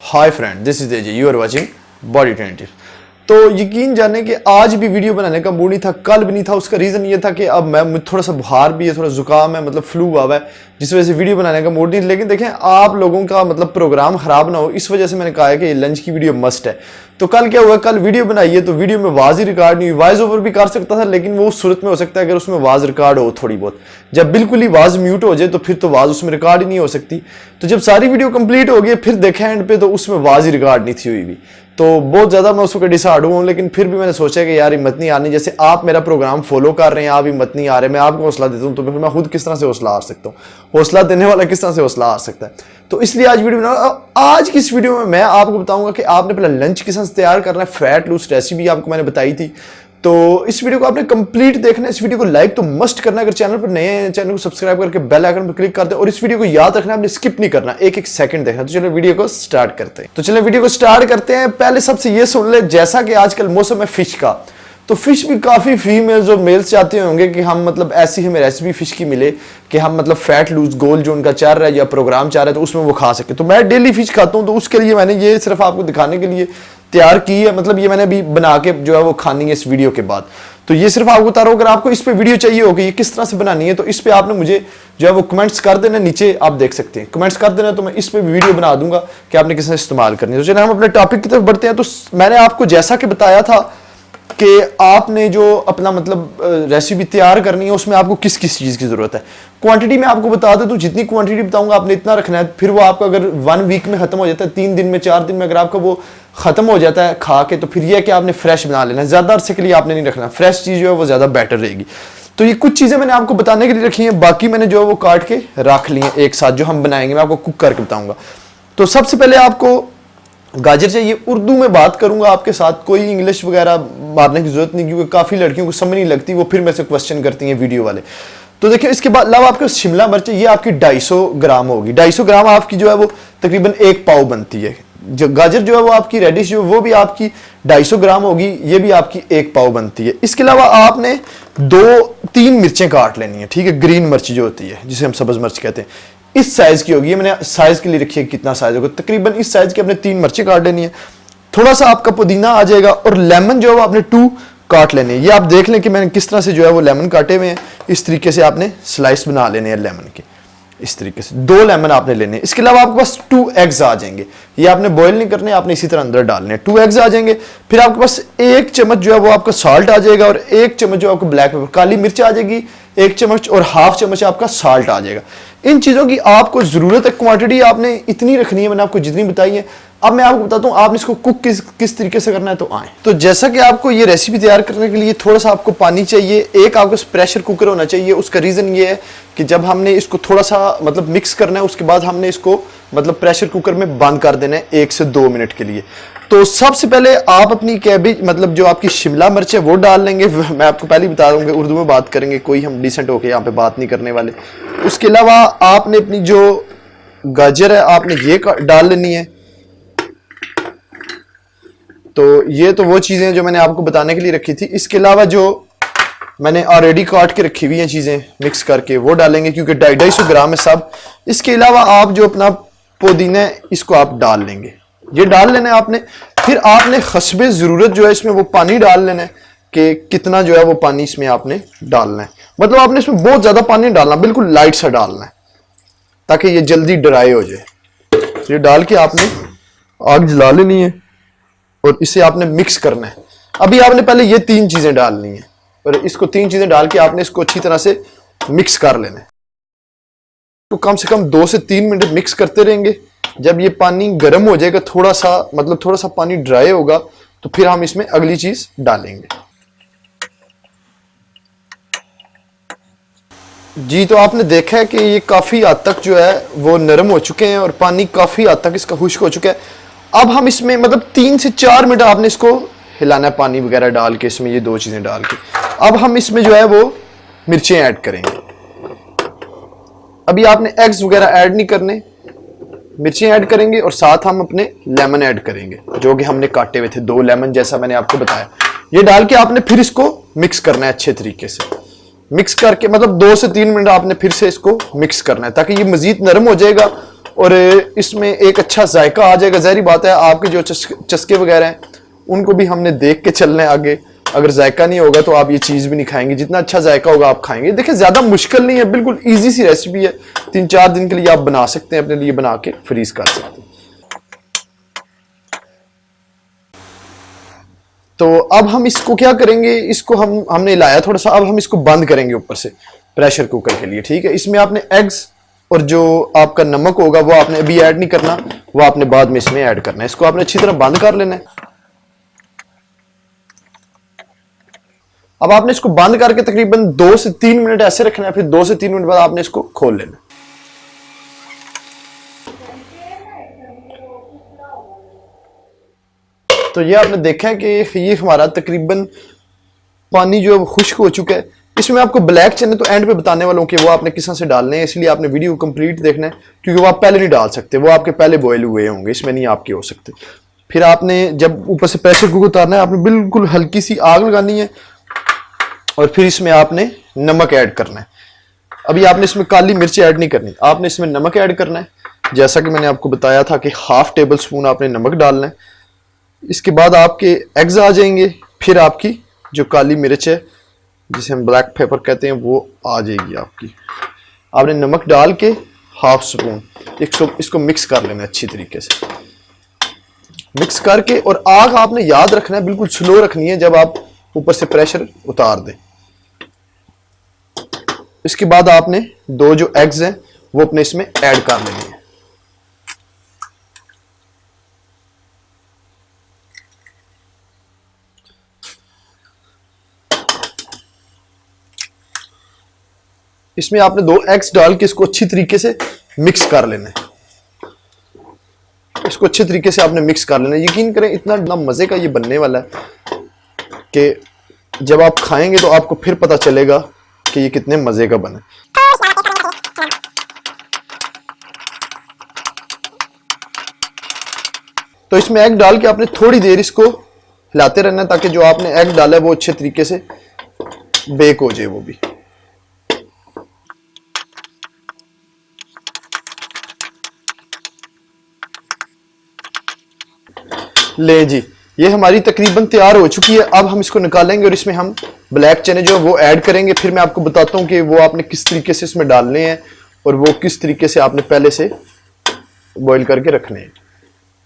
Hi friend, this is Ajay, you are watching body training tips. तो यकीन जाने कि आज भी वीडियो बनाने का मूड नहीं था, कल भी नहीं था। उसका रीज़न ये था कि अब मैं थोड़ा सा बुखार भी है, थोड़ा जुकाम है, मतलब फ्लू हुआ है, जिस वजह से वीडियो बनाने का मूड नहीं। लेकिन देखें, आप लोगों का मतलब प्रोग्राम खराब ना हो, इस वजह से मैंने कहा है कि लंच की वीडियो मस्ट है। तो कल क्या हुआ, कल वीडियो बनाई है तो वीडियो में आवाज़ ही रिकॉर्ड नहीं हुई। वॉइस ओवर भी कर सकता था, लेकिन वो उस सूरत में हो सकता है अगर उसमें आवाज़ रिकॉर्ड हो थोड़ी बहुत। जब बिल्कुल ही आवाज़ म्यूट हो जाए तो फिर तो आवाज़ उसमें रिकॉर्ड ही नहीं हो सकती। तो जब सारी वीडियो कंप्लीट हो गई, फिर देखे एंड पे तो उसमें आवाज़ ही रिकॉर्ड नहीं थी हुई भी। तो बहुत ज़्यादा मैं उसको डिसहार्ड हूँ, लेकिन फिर भी मैंने सोचा कि यार हिम्मत नहीं आनी। जैसे आप मेरा प्रोग्राम फॉलो कर रहे हैं, आप हिम्मत नहीं आ रहे, मैं आपको हौसला देता हूँ, तो फिर मैं खुद किस तरह से हौसला आ सकता हूँ? हौसला देने वाला किस तरह से हौसला आ सकता है? तो इसलिए आज वीडियो बना। आज की इस वीडियो में मैं आपको बताऊंगा कि आपने पहले लंच किस तरह से तैयार करना है। फैट लूज रेसिपी आपको मैंने बताई थी, तो इस वीडियो को आपने कंप्लीट देखना है। इस वीडियो को लाइक तो मस्ट करना है, अगर चैनल पर नए हैं चैनल को सब्सक्राइब करके बेल आइकन पर क्लिक कर दे। और इस वीडियो को याद रखना, आपने स्किप नहीं करना, एक एक सेकंड देखना। तो चलो वीडियो को स्टार्ट करते हैं। पहले सबसे ये सुन ले, जैसा कि आजकल मौसम है फिश का, तो फिश भी काफ़ी फीमेल्स और मेल्स चाहते होंगे कि हम मतलब ऐसी हमें रेसिपी फिश की मिले कि हम मतलब फैट लूज गोल जो उनका चल रहा है या प्रोग्राम चल रहा है तो उसमें वो खा सके। तो मैं डेली फिश खाता हूँ, तो उसके लिए मैंने ये सिर्फ आपको दिखाने के लिए तैयार की है। मतलब ये मैंने अभी बना के जो है वो खानी है इस वीडियो के बाद। तो ये सिर्फ आपको बता रहा हूँ, अगर आपको इस पे वीडियो चाहिए होगी ये किस तरह से बनानी है, तो इस पे आपने मुझे जो है वो कमेंट्स कर देना, नीचे आप देख सकते हैं, कमेंट्स कर देना, तो मैं इस पे भी वीडियो बना दूंगा कि आपने किस तरह इस्तेमाल करनी है। तो चलिए हम अपने टॉपिक की तरफ बढ़ते हैं। तो मैंने आपको जैसा कि बताया था कि आपने जो अपना मतलब रेसिपी तैयार करनी है उसमें आपको किस किस चीज़ की ज़रूरत है। क्वांटिटी में आपको बता दूं, तो जितनी क्वांटिटी बताऊंगा आपने इतना रखना है। फिर वो आपका अगर 1 वीक में ख़त्म हो जाता है, 3 दिन में 4 दिन में अगर आपका वो ख़त्म हो जाता है खा के, तो फिर यह कि आपने फ्रेश बना लेना है। ज़्यादा अरसे के लिए आपने नहीं रखना, फ्रेश चीज़ जो है वो ज़्यादा बेटर रहेगी। तो ये कुछ चीज़ें मैंने आपको बताने के लिए रखी हैं, बाकी मैंने जो है वो काट के रख ली हैं एक साथ, जो हम बनाएंगे मैं आपको कुक करके बताऊँगा। तो सबसे पहले आपको गाजर चाहिए। उर्दू में बात करूंगा आपके साथ, कोई इंग्लिश वगैरह मारने की जरूरत नहीं, क्योंकि काफ़ी लड़कियों को समझ नहीं लगती, वो फिर मेरे से क्वेश्चन करती हैं वीडियो वाले। तो देखिए, इसके बाद अलावा आपके शिमला मिर्च, ये आपकी 250 ग्राम होगी। 250 ग्राम आपकी जो है वो तकरीबन 1 पाव बनती है। जो गाजर जो है वो आपकी रेडिश जो वो भी आपकी 250 ग्राम होगी, ये भी आपकी 1 पाव बनती है। इसके अलावा आपने 2-3 मिर्चें काट लेनी है, ठीक है। ग्रीन मिर्च जो होती है, जिसे हम सब्ज मिर्च कहते हैं, इस साइज की होगी। मैंने साइज के लिए रखी है, कितना साइज होगा, तकरीबन इस साइज के अपने 3 मिर्चें काट लेनी है। थोड़ा सा आपका पुदीना आ जाएगा, और लेमन जो है वो आपने 2 काट लेने हैं। ये आप देख लें कि मैंने किस तरह से जो है वो लेमन काटे हुए हैं। इस तरीके से आपने स्लाइस बना लेने हैं लेमन के, इस तरीके से 2 लेमन आपने लेने हैं। इसके अलावा आपके पास 2 एग्स आ जाएंगे। ये आपने बॉईल नहीं करने, आपने इसी तरह अंदर डालने हैं। 2 एग्स आ जाएंगे। फिर आपके पास 1 चम्मच जो है वो आपका सॉल्ट आ जाएगा, और 1 चम्मच जो आपको ब्लैक पेपर काली मिर्च आ जाएगी 1 चम्मच, और हाफ चम्मच आपका साल्ट आ जाएगा। इन चीज़ों की आपको ज़रूरत है, क्वांटिटी आपने इतनी रखनी है, मैंने आपको जितनी बताई है। अब मैं आपको बताता हूँ आपने इसको कुक किस तरीके से करना है। तो आए, तो जैसा कि आपको ये रेसिपी तैयार करने के लिए थोड़ा सा आपको पानी चाहिए। एक आपको प्रेशर कुकर होना चाहिए। उसका रीज़न ये है कि जब हमने इसको थोड़ा सा मतलब मिक्स करना है, उसके बाद हमने इसको मतलब प्रेशर कुकर में बंद कर देना है 1 से 2 मिनट के लिए। तो सबसे पहले आप अपनी कैबेज मतलब जो आपकी शिमला मिर्च है वो डाल लेंगे। मैं आपको पहले ही बता दूंगा, उर्दू में बात करेंगे, कोई हम डिसेंट होके यहाँ पे बात नहीं करने वाले। उसके अलावा आपने अपनी जो गाजर है आपने ये डाल लेनी है। तो ये तो वो चीज़ें जो मैंने आपको बताने के लिए रखी थी। इसके अलावा जो मैंने ऑलरेडी काट के रखी हुई हैं चीज़ें मिक्स करके, वो डालेंगे, क्योंकि 250 ग्राम है सब। इसके अलावा आप जो अपना पुदीना है इसको आप डाल लेंगे, ये डाल लेना है आपने। फिर आपने हस्बे ज़रूरत जो है इसमें वो पानी डाल लेना है, कि कितना जो है वो पानी इसमें आपने डालना है। मतलब आपने इसमें बहुत ज़्यादा पानी डालना, बिल्कुल लाइट सा डालना है, ताकि ये जल्दी ड्राई हो जाए। तो ये डाल के आपने आग जला लेनी है, और इसे आपने मिक्स करना है। अभी आपने पहले ये 3 चीज़ें डालनी है, और इसको 3 चीज़ें डाल के आपने इसको अच्छी तरह से मिक्स कर लेना है। तो कम से कम 2 से 3 मिनट मिक्स करते रहेंगे। जब ये पानी गर्म हो जाएगा, थोड़ा सा पानी ड्राई होगा, तो फिर हम इसमें अगली चीज डालेंगे। जी, तो आपने देखा है कि ये काफी हद तक जो है वो नरम हो चुके हैं, और पानी काफी हद तक इसका खुश्क हो चुका है। अब हम इसमें मतलब 3 से 4 मिनट आपने इसको हिलाना है, पानी वगैरह डाल के, इसमें ये 2 चीजें डाल के। अब हम इसमें जो है वो मिर्चें ऐड करेंगे। अभी आपने एग्स वगैरह ऐड नहीं करने, मिर्चें ऐड करेंगे, और साथ हम अपने लेमन ऐड करेंगे जो कि हमने काटे हुए थे, 2 लेमन जैसा मैंने आपको बताया। ये डाल के आपने फिर इसको मिक्स करना है अच्छे तरीके से। मिक्स करके मतलब 2 से 3 मिनट आपने फिर से इसको मिक्स करना है, ताकि ये मजीद नरम हो जाएगा और इसमें एक अच्छा जायका आ जाएगा। ज़ाहिर बात है आपके जो चस्के वगैरह हैं उनको भी हमने देख के चलना है आगे। अगर जायका नहीं होगा तो आप ये चीज़ भी नहीं खाएंगे, जितना अच्छा जायका होगा आप खाएंगे। देखिए ज़्यादा मुश्किल नहीं है, बिल्कुल ईजी सी रेसिपी है। 3-4 दिन के लिए आप बना सकते हैं, अपने लिए बना के फ्रीज कर सकते हैं। तो अब हम इसको क्या करेंगे, इसको हमने हिलाया थोड़ा सा, अब हम इसको बंद करेंगे ऊपर से प्रेशर कुकर के लिए। ठीक है, इसमें आपने एग्स और जो आपका नमक होगा वो आपने अभी ऐड नहीं करना, वो आपने बाद में इसमें ऐड करना है। इसको आपने अच्छी तरह बंद कर लेना है। अब आपने इसको बंद करके तकरीबन 2 से 3 मिनट ऐसे रखना है, फिर 2 से 3 मिनट बाद आपने इसको खोल लेना। तो ये आपने देखा है कि ये हमारा तकरीबन पानी जो है खुश्क हो चुका है। इसमें आपको ब्लैक चने तो एंड पे बताने वालों कि वो आपने किस तरह से डालने हैं, इसलिए आपने वीडियो कंप्लीट देखना है, क्योंकि वो आप पहले नहीं डाल सकते, वो आपके पहले बॉयल हुए होंगे, इसमें नहीं आपके हो सकते। फिर आपने जब ऊपर से प्रेशर कुकर उतारना है, आपने बिल्कुल हल्की सी आग लगानी है और फिर इसमें आपने नमक ऐड करना है। अभी आपने इसमें काली मिर्च ऐड नहीं करनी, आपने इसमें नमक ऐड करना है। जैसा कि मैंने आपको बताया था कि ½ टेबल स्पून आपने नमक डालना है। इसके बाद आपके एग्स आ जाएंगे, फिर आपकी जो काली मिर्च है जिसे हम ब्लैक पेपर कहते हैं वो आ जाएगी आपकी। आपने नमक डाल के ½ स्पून इसको मिक्स कर लेना अच्छी तरीके से, मिक्स करके, और आग आपने याद रखना है बिल्कुल स्लो रखनी है जब आप ऊपर से प्रेशर उतार दें। इसके बाद आपने 2 जो एग्स हैं वो अपने इसमें ऐड कर लेने हैं। इसमें आपने 2 एग्स डाल के इसको अच्छी तरीके से मिक्स कर लेना है। इसको अच्छे तरीके से आपने मिक्स कर लेना है। यकीन करें इतना मजे का ये बनने वाला है कि जब आप खाएंगे तो आपको फिर पता चलेगा कि ये कितने मजे का बना। तो इसमें एग डाल के आपने थोड़ी देर इसको हिलाते रहना है ताकि जो आपने एग डाला है वो अच्छे तरीके से बेक हो जाए वो भी। ले जी, ये हमारी तकरीबन तैयार हो चुकी है। अब हम इसको निकालेंगे और इसमें हम ब्लैक चने जो है वो ऐड करेंगे। फिर मैं आपको बताता हूँ कि वो आपने किस तरीके से इसमें डालने हैं और वो किस तरीके से आपने पहले से बॉईल करके रखने हैं।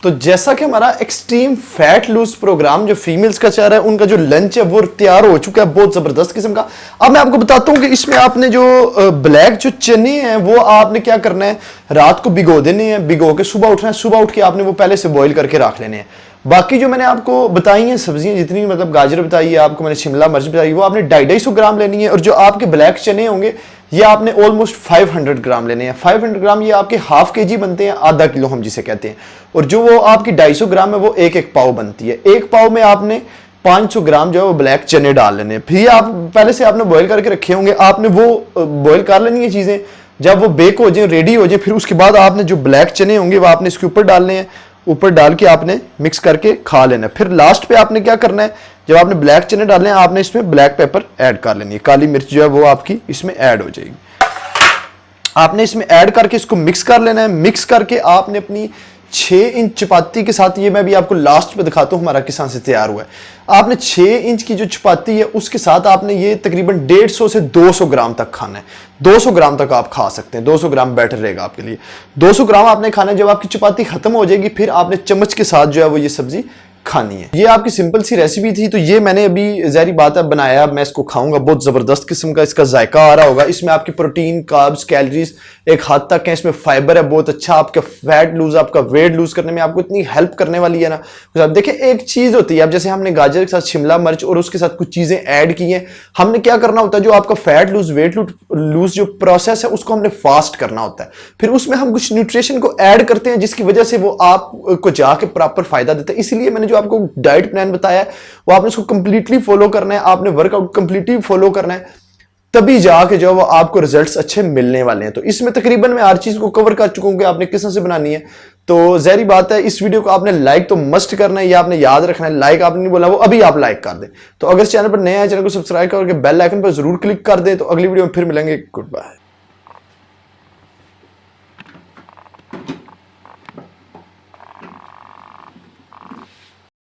तो जैसा कि हमारा एक्सट्रीम फैट लूज प्रोग्राम जो फीमेल्स का चल रहा है, उनका जो लंच है वो तैयार हो चुका है बहुत जबरदस्त किस्म का। अब मैं आपको बताता हूं कि इसमें आपने जो ब्लैक जो चने हैं वो आपने क्या करना है, रात को भिगो देने हैं, भिगो के सुबह उठना है, सुबह उठ के आपने वो पहले से बॉईल करके रख लेने हैं। बाकी जो मैंने आपको बताई हैं सब्जियां, जितनी मतलब गाजर बताई है आपको, मैंने शिमला मिर्च बताई, वो आपने 250 ग्राम लेनी है। और जो आपके ब्लैक चने होंगे ये आपने ऑलमोस्ट 500 ग्राम लेने हैं। 500 ग्राम ये आपके ½ kg बनते हैं, आधा किलो हम जिसे कहते हैं। और जो वो आपकी 250 ग्राम है वो एक पाव बनती है। एक पाव में आपने 500 ग्राम जो है वो ब्लैक चने डाल लेने हैं। फिर आप पहले से आपने बॉईल करके रखे होंगे, आपने वो बॉईल कर लेनी है चीजें। जब वो बेक हो जाए, रेडी हो जाए, फिर उसके बाद आपने जो ब्लैक चने होंगे वो आपने इसके ऊपर डालने हैं। ऊपर डाल के आपने मिक्स करके खा लेना है। फिर लास्ट पे आपने क्या करना है, जब आपने ब्लैक चने डालने हैं आपने इसमें ब्लैक पेपर ऐड कर लेनी है, काली मिर्च जो है वो आपकी इसमें ऐड हो जाएगी। आपने इसमें ऐड करके इसको मिक्स कर लेना है। मिक्स करके आपने अपनी 6 इंच चपाती के साथ, ये मैं भी आपको लास्ट पे दिखाता हूं हमारा किस तरह से तैयार हुआ है। आपने 6 इंच की जो चपाती है उसके साथ आपने ये तकरीबन 150 से 200 ग्राम तक खाना है। 200 ग्राम तक आप खा सकते हैं, 200 ग्राम बेटर रहेगा आपके लिए। 200 ग्राम आपने खाना है। जब आपकी चपाती खत्म हो जाएगी फिर आपने चम्मच के साथ जो है वो ये सब्जी खानी है। ये आपकी सिंपल सी रेसिपी थी। तो ये मैंने अभी ज़ाहिर बात है बनाया, मैं इसको खाऊंगा, बहुत ज़बरदस्त किस्म का इसका जायका आ रहा होगा। इसमें आपकी प्रोटीन, कार्ब्स, कैलोरीज एक हद तक है, इसमें फाइबर है बहुत अच्छा। आपका फैट लूज, आपका वेट लूज करने में आपको इतनी हेल्प करने वाली है ना। तो आप देखिए एक चीज़ होती है, अब जैसे हमने गाजर के साथ शिमला मिर्च और उसके साथ कुछ चीज़ें ऐड की हैं, हमने क्या करना होता है, जो आपका फैट लूज, वेट लूज जो प्रोसेस है उसको हमने फास्ट करना होता है। फिर उसमें हम कुछ न्यूट्रिशन को ऐड करते हैं जिसकी वजह से वो आपको जाके प्रॉपर फायदा देता है। इसलिए मैंने जो आपको डाइट प्लान बताया है वो आपने उसको कंप्लीटली फॉलो करना है, आपने वर्कआउट कंप्लीटली फॉलो करना है, तभी जाके जो वो आपको रिजल्ट्स अच्छे मिलने वाले हैं। तो इसमें तकरीबन मैं हर चीज को कवर कर चुका हूं कि आपने किस तरह से बनानी है। तो ज़ाहिर बात है इस वीडियो को आपने लाइक तो मस्ट करना है, ये आपने याद रखना है। लाइक आपने नहीं बोला, वो अभी आप लाइक कर दें। तो अगर चैनल पर नए हैं, चैनल को सब्सक्राइब करके बेल आइकन पर जरूर क्लिक कर दें। तो अगली वीडियो में फिर मिलेंगे। Good bye.